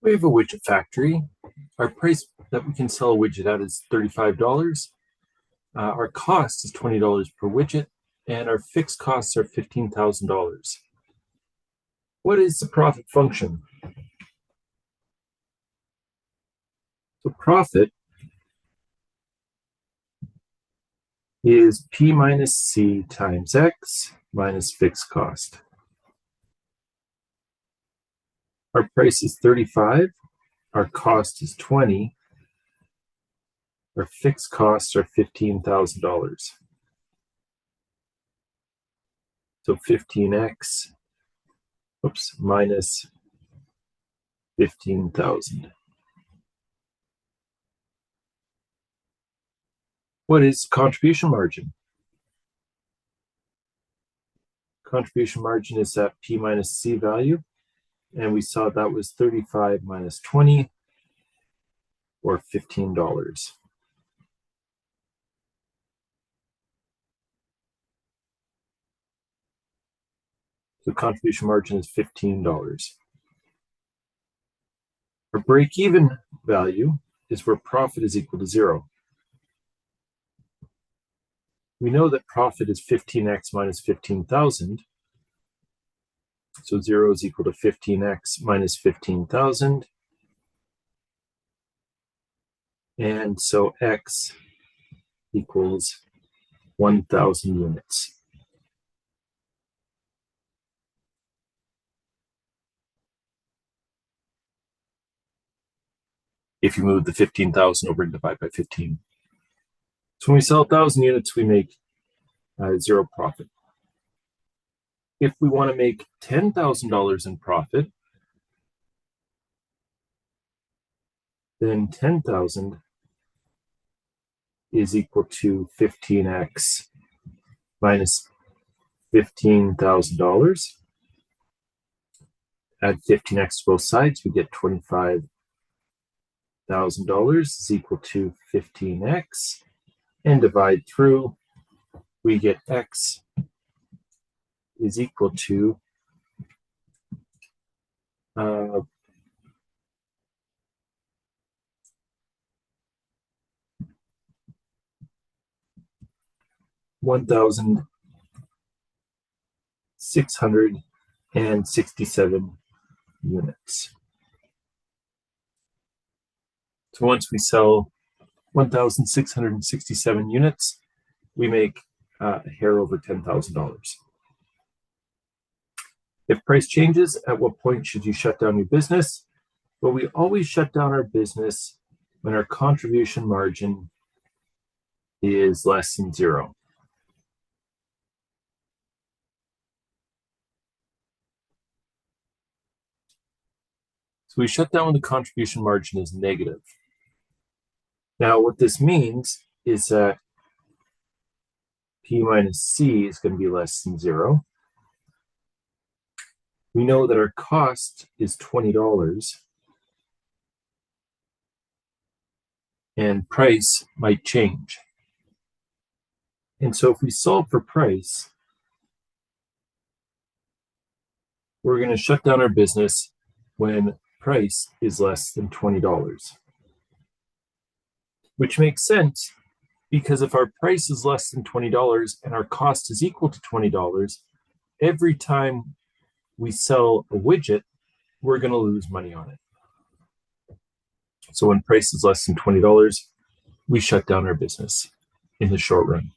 We have a widget factory. Our price that we can sell a widget at is $35. Our cost is $20 per widget, and our fixed costs are $15,000. What is the profit function? So profit is P minus C times X minus fixed cost. Our price is 35. Our cost is 20. Our fixed costs are $15,000. So 15x, minus 15,000. What is contribution margin? Contribution margin is that P minus C value, and we saw that was 35 minus 20, or $15. So contribution margin is $15. Our break-even value is where profit is equal to 0. We know that profit is 15x minus 15,000. So 0 is equal to 15x minus 15,000. And so x equals 1,000 units. If you move the 15,000 over and divide by 15. So when we sell 1,000 units, we make 0 profit. If we want to make $10,000 in profit, then 10,000 is equal to 15x minus $15,000. Add 15x to both sides, we get $25,000 is equal to 15x, and divide through, we get x is equal to $1,667 units. So once we sell 1,667 units, we make a hair over $10,000. If price changes, at what point should you shut down your business? Well, we always shut down our business when our contribution margin is less than 0. So we shut down when the contribution margin is negative. Now, what this means is that P minus C is going to be less than 0. We know that our cost is $20, and price might change. And so if we solve for price, we're going to shut down our business when price is less than $20. Which makes sense, because if our price is less than $20 and our cost is equal to $20, every time we sell a widget, we're going to lose money on it. So when price is less than $20, we shut down our business in the short run.